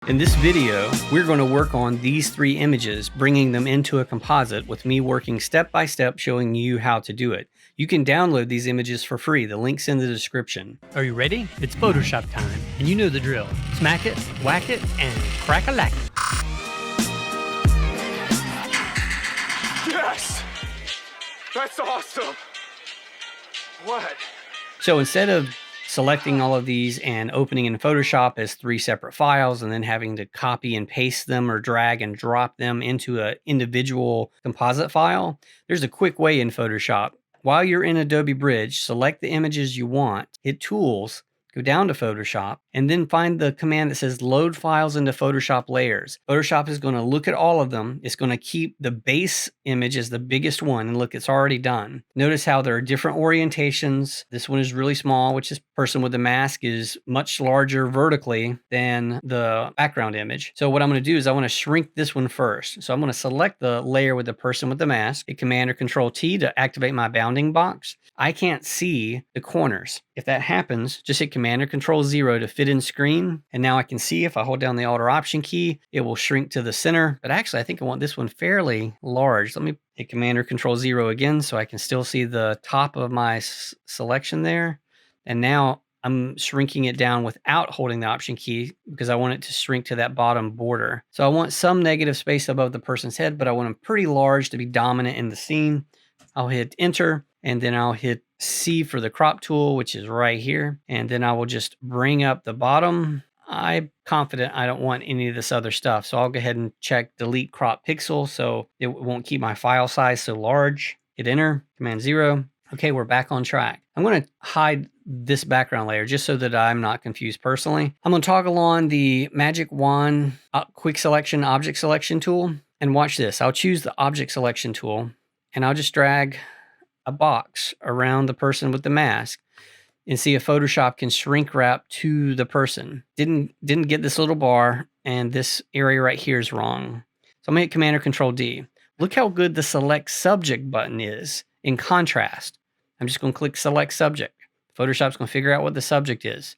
In this video, we're going to work on these three images, bringing them into a composite with me working step by step showing you how to do it. You can download these images for free. The link's in the description. Are you ready? It's Photoshop time, and you know the drill. Smack it, whack it, and crack-a-lack it. Yes! That's awesome! What? So instead of selecting all of these and opening in Photoshop as three separate files and then having to copy and paste them or drag and drop them into an individual composite file, there's a quick way in Photoshop. While you're in Adobe Bridge, select the images you want, hit Tools, go down to Photoshop, and then find the command that says Load Files into Photoshop Layers. Photoshop is going to look at all of them. It's going to keep the base image as the biggest one, and look, it's already done. Notice how there are different orientations. This one is really small, which is person with the mask is much larger vertically than the background image. So what I'm going to do is I want to shrink this one first. So I'm going to select the layer with the person with the mask, hit Command or Control T to activate my bounding box. I can't see the corners. If that happens, just hit Command or Control 0 to fit in screen. And now I can see if I hold down the Alt or Option key, it will shrink to the center. But actually, I think I want this one fairly large. Let me hit Command or Control 0 again so I can still see the top of my selection there. And now I'm shrinking it down without holding the Option key because I want it to shrink to that bottom border. So I want some negative space above the person's head, but I want them pretty large to be dominant in the scene. I'll hit Enter, and then I'll hit C for the crop tool, which is right here. And then I will just bring up the bottom. I'm confident I don't want any of this other stuff. So I'll go ahead and check Delete Crop Pixel so it won't keep my file size so large. Hit Enter, Command 0. Okay, we're back on track. I'm going to hide this background layer just so that I'm not confused personally. I'm going to toggle on the Magic Wand Quick Selection Object Selection tool. And watch this. I'll choose the Object Selection tool and I'll just drag a box around the person with the mask and see if Photoshop can shrink wrap to the person. Didn't get this little bar, and this area right here is wrong. So I'm going to hit Command or Control D. Look how good the Select Subject button is in contrast. I'm just going to click Select Subject. Photoshop's going to figure out what the subject is.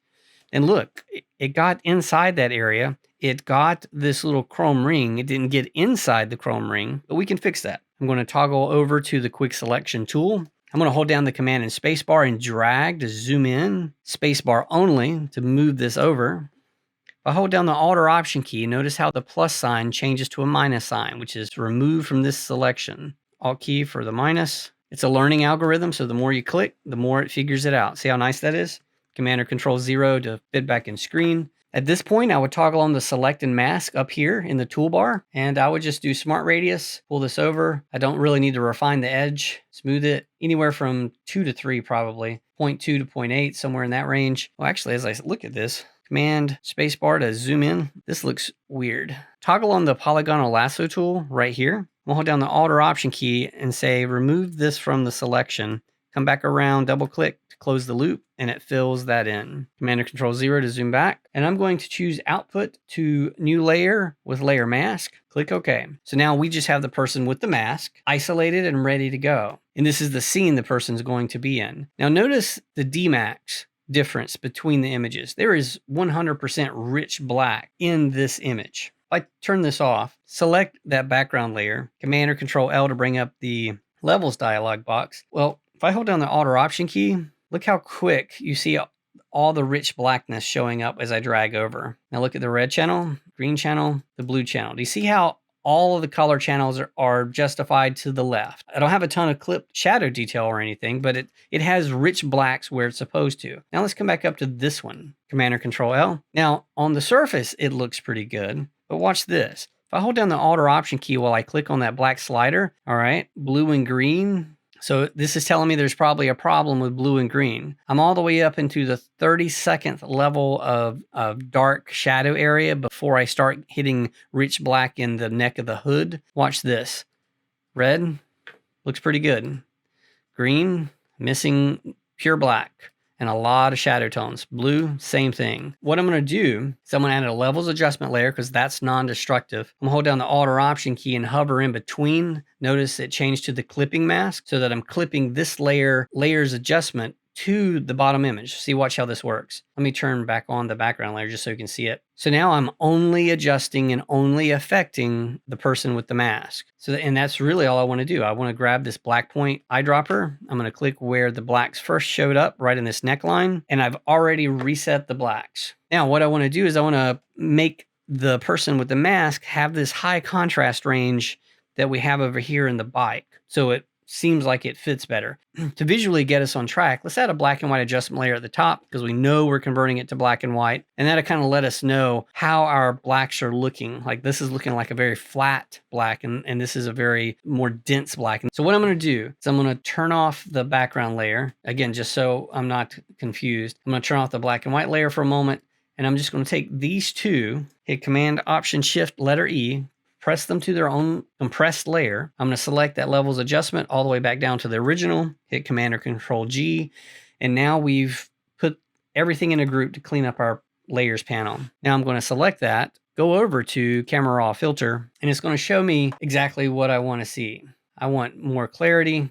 And look, it got inside that area. It got this little chrome ring. It didn't get inside the chrome ring, but we can fix that. I'm going to toggle over to the Quick Selection tool. I'm going to hold down the Command and Spacebar and drag to zoom in. Spacebar only to move this over. If I hold down the Alt or Option key, notice how the plus sign changes to a minus sign, which is removed from this selection. Alt key for the minus. It's a learning algorithm, so the more you click, the more it figures it out. See how nice that is? Command or Control 0 to fit back in screen. At this point, I would toggle on the Select and Mask up here in the toolbar, and I would just do Smart Radius, pull this over. I don't really need to refine the edge, smooth it anywhere from 2 to 3 probably, 0.2 to 0.8, somewhere in that range. Well, actually, as I look at this, Command Spacebar to zoom in. This looks weird. Toggle on the Polygonal Lasso tool right here. We'll hold down the Alt or Option key and say remove this from the selection. Come back around, double click to close the loop, and it fills that in. Command or Control 0 to zoom back. And I'm going to choose Output to New Layer with Layer Mask. Click OK. So now we just have the person with the mask isolated and ready to go. And this is the scene the person's going to be in. Now notice the Dmax difference between the images. There is 100% rich black in this image. If I turn this off, select that background layer, Command or Control L to bring up the Levels dialog box. Well, if I hold down the Alt or Option key, look how quick you see all the rich blackness showing up as I drag over. Now look at the red channel, green channel, the blue channel. Do you see how all of the color channels are justified to the left? I don't have a ton of clipped shadow detail or anything, but it has rich blacks where it's supposed to. Now let's come back up to this one, Command or Control L. Now on the surface, it looks pretty good, but watch this. If I hold down the Alt or Option key while I click on that black slider, all right, blue and green. So this is telling me there's probably a problem with blue and green. I'm all the way up into the 32nd level of dark shadow area before I start hitting rich black in the neck of the hood. Watch this. Red looks pretty good. Green, missing pure black. And a lot of shadow tones. Blue, same thing. What I'm going to do is I'm going to add a levels adjustment layer because that's non-destructive. I'm going to hold down the Alt or Option key and hover in between. Notice it changed to the clipping mask so that I'm clipping this layer's adjustment to the bottom image. See, watch how this works. Let me turn back on the background layer just so you can see it. So now I'm only adjusting and only affecting the person with the mask. So, and that's really all I want to do. I want to grab this black point eyedropper. I'm going to click where the blacks first showed up, right in this neckline, and I've already reset the blacks. Now, what I want to do is I want to make the person with the mask have this high contrast range that we have over here in the bike. So it seems like it fits better. To visually get us on track, let's add a black and white adjustment layer at the top because we know we're converting it to black and white. And that'll kind of let us know how our blacks are looking. Like this is looking like a very flat black and this is a very more dense black. So what I'm going to do is I'm going to turn off the background layer. Again, just so I'm not confused. I'm going to turn off the black and white layer for a moment. And I'm just going to take these two, hit Command Option Shift letter E, press them to their own compressed layer. I'm going to select that levels adjustment all the way back down to the original, hit Command or Control G, and now we've put everything in a group to clean up our layers panel. Now I'm going to select that, go over to Camera Raw Filter, and it's going to show me exactly what I want to see. I want more clarity.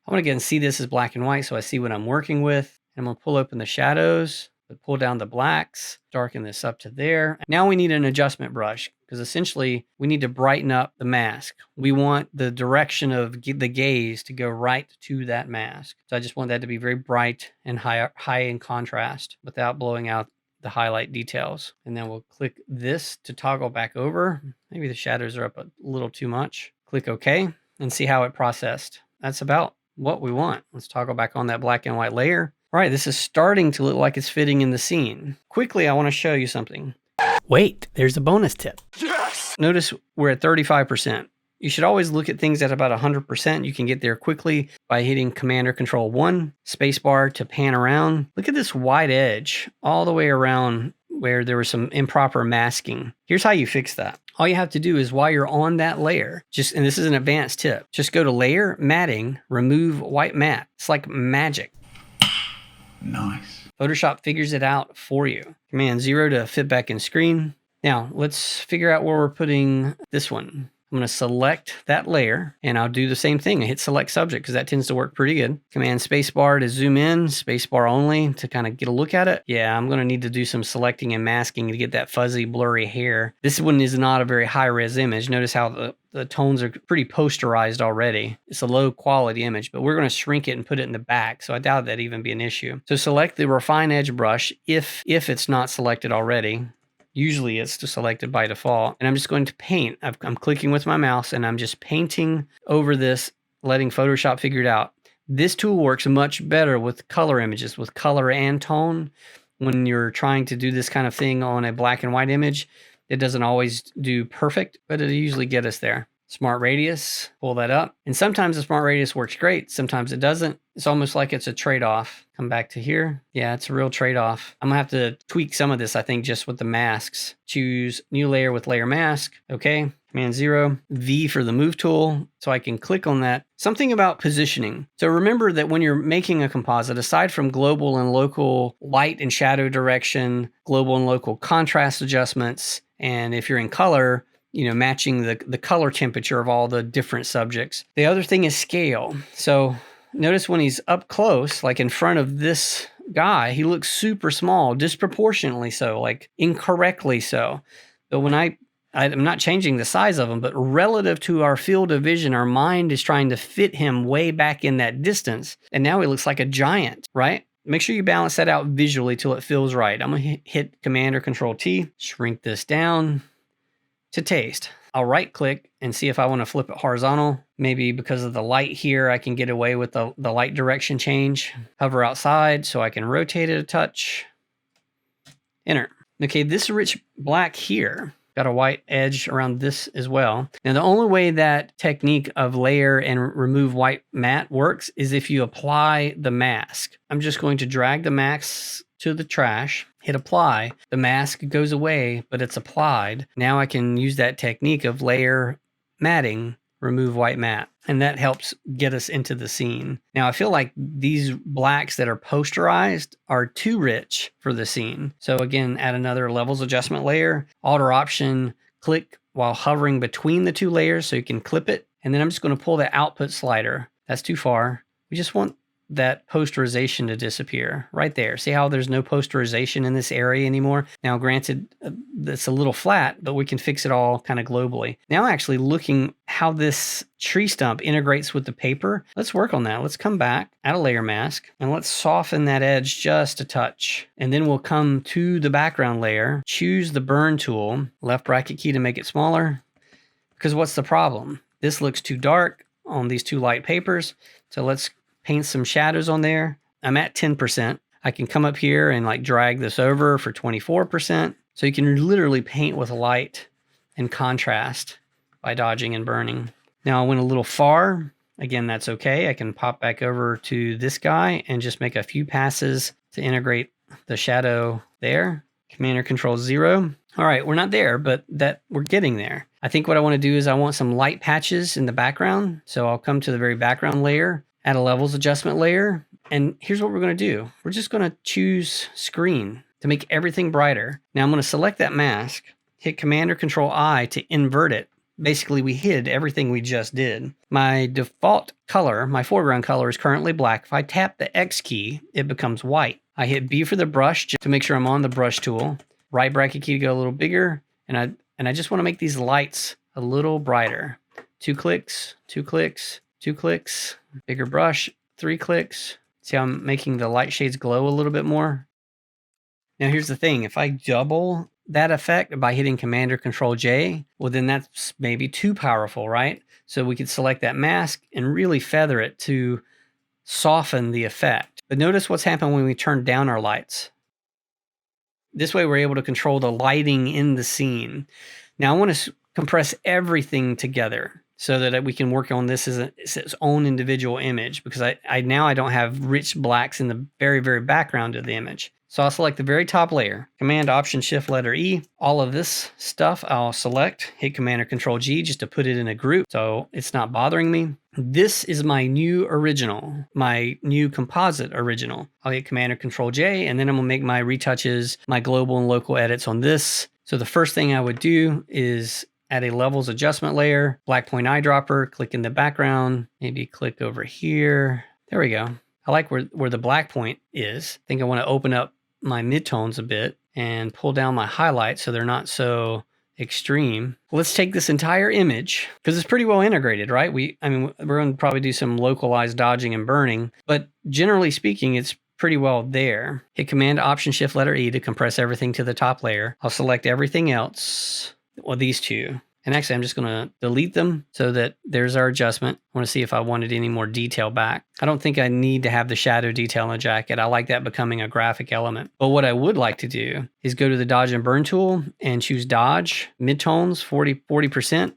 I want to get and see this as black and white so I see what I'm working with. I'm going to pull open the shadows, pull down the blacks, darken this up to there. Now we need an adjustment brush because essentially we need to brighten up the mask. We want the direction of the gaze to go right to that mask. So I just want that to be very bright and high in contrast without blowing out the highlight details. And then we'll click this to toggle back over. Maybe the shadows are up a little too much. Click OK and see how it processed. That's about what we want. Let's toggle back on that black and white layer. All right, this is starting to look like it's fitting in the scene. Quickly, I want to show you something. Wait, there's a bonus tip. Yes! Notice we're at 35%. You should always look at things at about 100%. You can get there quickly by hitting Command or Control 1, spacebar to pan around. Look at this white edge all the way around where there was some improper masking. Here's how you fix that. All you have to do is while you're on that layer, and this is an advanced tip, just go to Layer, Matting, Remove White Matte. It's like magic. Nice. Photoshop figures it out for you. Command 0 to fit back in screen. Now, let's figure out where we're putting this one. I'm going to select that layer, and I'll do the same thing. I hit Select Subject because that tends to work pretty good. Command Spacebar to zoom in, Spacebar only to kind of get a look at it. Yeah, I'm going to need to do some selecting and masking to get that fuzzy, blurry hair. This one is not a very high-res image. Notice how the tones are pretty posterized already. It's a low-quality image, but we're going to shrink it and put it in the back, so I doubt that'd even be an issue. So select the Refine Edge brush if it's not selected already. Usually it's selected by default. And I'm just going to paint. I'm clicking with my mouse and I'm just painting over this, letting Photoshop figure it out. This tool works much better with color images, with color and tone. When you're trying to do this kind of thing on a black and white image, it doesn't always do perfect, but it'll usually get us there. Smart Radius, pull that up. And sometimes the Smart Radius works great. Sometimes it doesn't. It's almost like it's a trade-off. Come back to here. Yeah, it's a real trade-off. I'm gonna have to tweak some of this, I think, just with the masks. Choose New Layer with Layer Mask. Okay. Command 0, V for the Move tool, so I can click on that. Something about positioning. So remember that when you're making a composite, aside from global and local light and shadow direction, global and local contrast adjustments, and if you're in color, matching the color temperature of all the different subjects. The other thing is scale. So notice when he's up close, like in front of this guy, he looks super small, disproportionately so, like incorrectly so. But when I'm not changing the size of him, but relative to our field of vision, our mind is trying to fit him way back in that distance. And now he looks like a giant, right? Make sure you balance that out visually till it feels right. I'm going to hit Command or Control T, shrink this down to taste. I'll right click and see if I want to flip it horizontal. Maybe because of the light here, I can get away with the light direction change. Hover outside so I can rotate it a touch. Enter. Okay, this rich black here, got a white edge around this as well. Now, the only way that technique of layer and remove white matte works is if you apply the mask. I'm just going to drag the mask to the trash, hit apply. The mask goes away, but it's applied. Now I can use that technique of layer matting, remove white matte, and that helps get us into the scene. Now I feel like these blacks that are posterized are too rich for the scene. So again, add another levels adjustment layer, Alt Option, click while hovering between the two layers so you can clip it. And then I'm just going to pull the output slider. That's too far. We just want that posterization to disappear right there. See how there's no posterization in this area anymore? Now, granted, it's a little flat, but we can fix it all kind of globally. Now, actually looking how this tree stump integrates with the paper, let's work on that. Let's come back, add a layer mask, and let's soften that edge just a touch. And then we'll come to the background layer, choose the burn tool, left bracket key to make it smaller. Because what's the problem? This looks too dark on these two light papers. So let's paint some shadows on there. I'm at 10%. I can come up here and like drag this over for 24%. So you can literally paint with light and contrast by dodging and burning. Now I went a little far. Again, that's okay. I can pop back over to this guy and just make a few passes to integrate the shadow there. Command or Control 0. All right, we're not there, but that we're getting there. I think what I want to do is I want some light patches in the background. So I'll come to the very background layer, add a levels adjustment layer. And here's what we're going to do. We're just going to choose screen to make everything brighter. Now I'm going to select that mask, hit Command or Control I to invert it. Basically, we hid everything we just did. My default color, my foreground color is currently black. If I tap the X key, it becomes white. I hit B for the brush just to make sure I'm on the brush tool. Right bracket key to go a little bigger. And I just want to make these lights a little brighter. 2 clicks, 2 clicks, 2 clicks. Bigger brush, 3 clicks. See how I'm making the light shades glow a little bit more? Now here's the thing. If I double that effect by hitting Command or Control J, well then that's maybe too powerful, right? So we could select that mask and really feather it to soften the effect. But notice what's happened when we turn down our lights. This way we're able to control the lighting in the scene. Now I want to compress everything together so that we can work on this as its own individual image, because I now don't have rich blacks in the very, very background of the image. So I'll select the very top layer, Command Option Shift letter E. All of this stuff I'll select, hit Command or Control G just to put it in a group so it's not bothering me. This is my new original, my new composite original. I'll hit Command or Control J, and then I'm gonna make my retouches, my global and local edits on this. So the first thing I would do is add a levels adjustment layer, black point eyedropper, click in the background, maybe click over here. There we go. I like where the black point is. I think I want to open up my midtones a bit and pull down my highlights so they're not so extreme. Let's take this entire image, because it's pretty well integrated, right? We're going to probably do some localized dodging and burning, but generally speaking, it's pretty well there. Hit Command Option Shift letter E to compress everything to the top layer. I'll select everything else, well, these two. And actually, I'm just going to delete them so that there's our adjustment. I want to see if I wanted any more detail back. I don't think I need to have the shadow detail in the jacket. I like that becoming a graphic element. But what I would like to do is go to the Dodge and Burn tool and choose Dodge, midtones, 40%.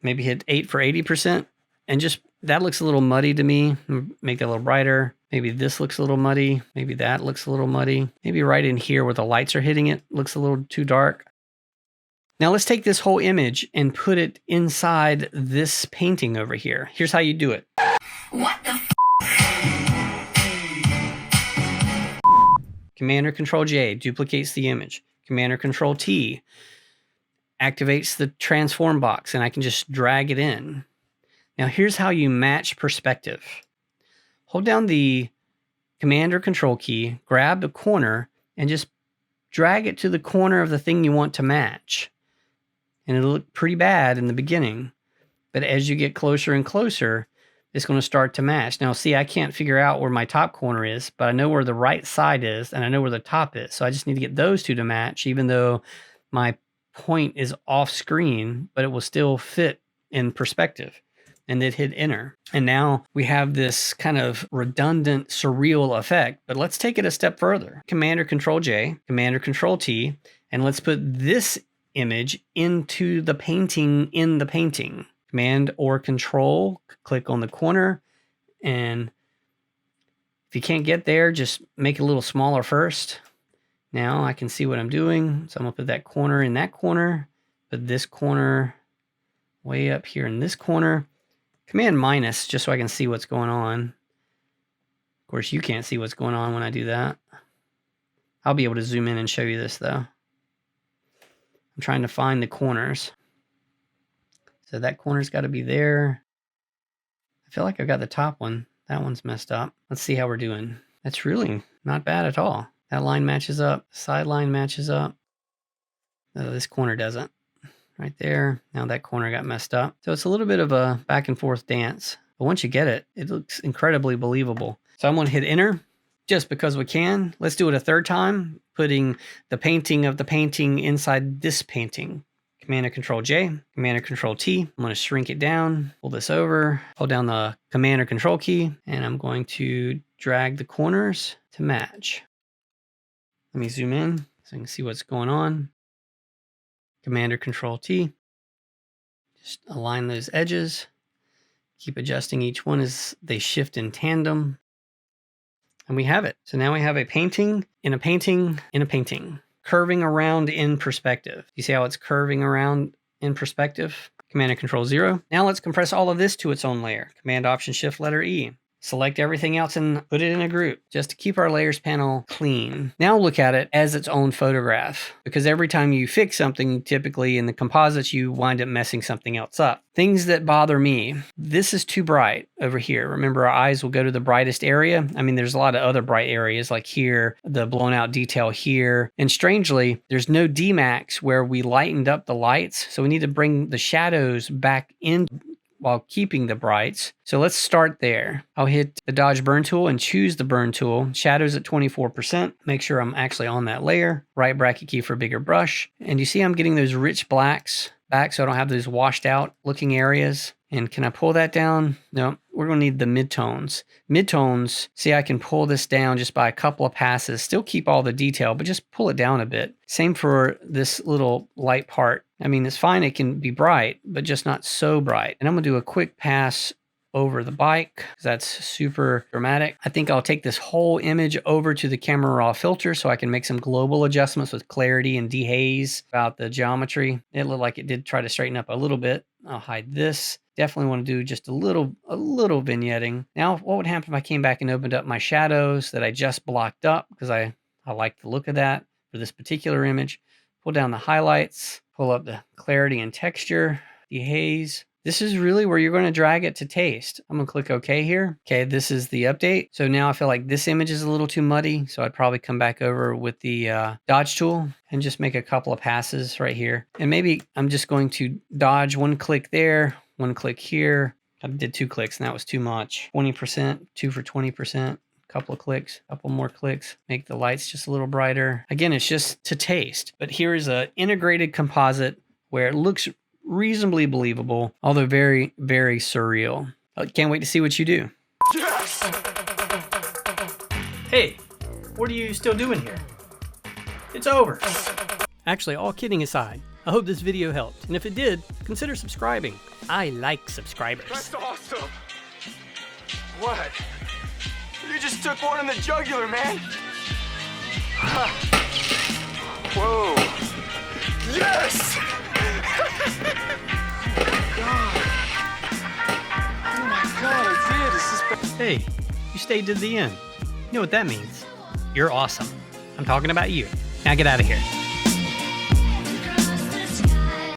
Maybe hit 8 for 80%. And just, that looks a little muddy to me. Make that a little brighter. Maybe this looks a little muddy. Maybe that looks a little muddy. Maybe right in here where the lights are hitting it looks a little too dark. Now let's take this whole image and put it inside this painting over here. Here's how you do it. What the Command or Control J duplicates the image. Command or Control T activates the transform box, and I can just drag it in. Now here's how you match perspective. Hold down the Command or Control key, grab the corner, and just drag it to the corner of the thing you want to match. And it'll look pretty bad in the beginning, but as you get closer and closer, it's going to start to match. Now, see, I can't figure out where my top corner is, but I know where the right side is, and I know where the top is. So I just need to get those two to match, even though my point is off screen, but it will still fit in perspective. And then hit enter. And now we have this kind of redundant, surreal effect, but let's take it a step further. Command or Control J, Command or Control T, and let's put this image into the painting in the painting. Command or Control, click on the corner, and if you can't get there, just make it a little smaller first. Now I can see what I'm doing, so I'm gonna put that corner in that corner, put this corner way up here in this corner. Command minus, just so I can see what's going on. Of course, you can't see what's going on when I do that. I'll be able to zoom in and show you this though. I'm trying to find the corners. So that corner's got to be there. I feel like I've got the top one. that one's messed up. Let's see how we're doing. That's really not bad at all. That line matches up. Side line matches up. This corner doesn't. Right there. Now that corner got messed up. So it's a little bit of a back and forth dance. But once you get it, it looks incredibly believable. So I'm going to hit enter just because we can. Let's do it a third time, putting the painting of the painting inside this painting. Command or Control J, Command or Control T. I'm going to shrink it down, pull this over, hold down the Command or Control key, and I'm going to drag the corners to match. Let me zoom in so I can see what's going on. Command or Control T. Just align those edges. Keep adjusting each one as they shift in tandem. And we have it. So now we have a painting in a painting in a painting. Curving around in perspective. You see how it's curving around in perspective? Command and Control 0. Now let's compress all of this to its own layer. Command Option Shift letter E. Select everything else and put it in a group just to keep our layers panel clean. Now look at it as its own photograph, because every time you fix something, typically in the composites, you wind up messing something else up. Things that bother me. This is too bright over here. Remember, our eyes will go to the brightest area. I mean, there's a lot of other bright areas like here, the blown out detail here. And strangely, there's no D-max where we lightened up the lights. So we need to bring the shadows back in while keeping the brights. So let's start there. I'll hit the Dodge Burn tool and choose the Burn tool. Shadows at 24%. Make sure I'm actually on that layer. Right bracket key for bigger brush. And you see I'm getting those rich blacks back so I don't have those washed out looking areas. And can I pull that down? No, we're going to need the midtones. Midtones, see, I can pull this down just by a couple of passes. Still keep all the detail, but just pull it down a bit. Same for this little light part. I mean, it's fine. It can be bright, but just not so bright. And I'm going to do a quick pass over the bike because that's super dramatic. I think I'll take this whole image over to the camera raw filter so I can make some global adjustments with clarity and dehaze about the geometry. It looked like it did try to straighten up a little bit. I'll hide this. Definitely want to do just a little vignetting. Now, what would happen if I came back and opened up my shadows that I just blocked up because I like the look of that for this particular image. Pull down the highlights, pull up the clarity and texture, dehaze. This is really where you're going to drag it to taste. I'm going to click OK here. Okay, this is the update. So now I feel like this image is a little too muddy. So I'd probably come back over with the dodge tool and just make a couple of passes right here. And maybe I'm just going to dodge one click there, one click here. I did 2 clicks and that was too much. 20%, 2 for 20%. Couple of clicks, couple more clicks, make the lights just a little brighter. Again, it's just to taste. But here is an integrated composite where it looks reasonably believable, although very, very surreal. I can't wait to see what you do. Yes! Hey, what are you still doing here? It's over. Actually, all kidding aside, I hope this video helped. And if it did, consider subscribing. I like subscribers. That's awesome! What? You just took one in the jugular, man! Whoa! Yes! Oh my god, I did! This is... Hey, you stayed to the end. You know what that means? You're awesome. I'm talking about you. Now get out of here.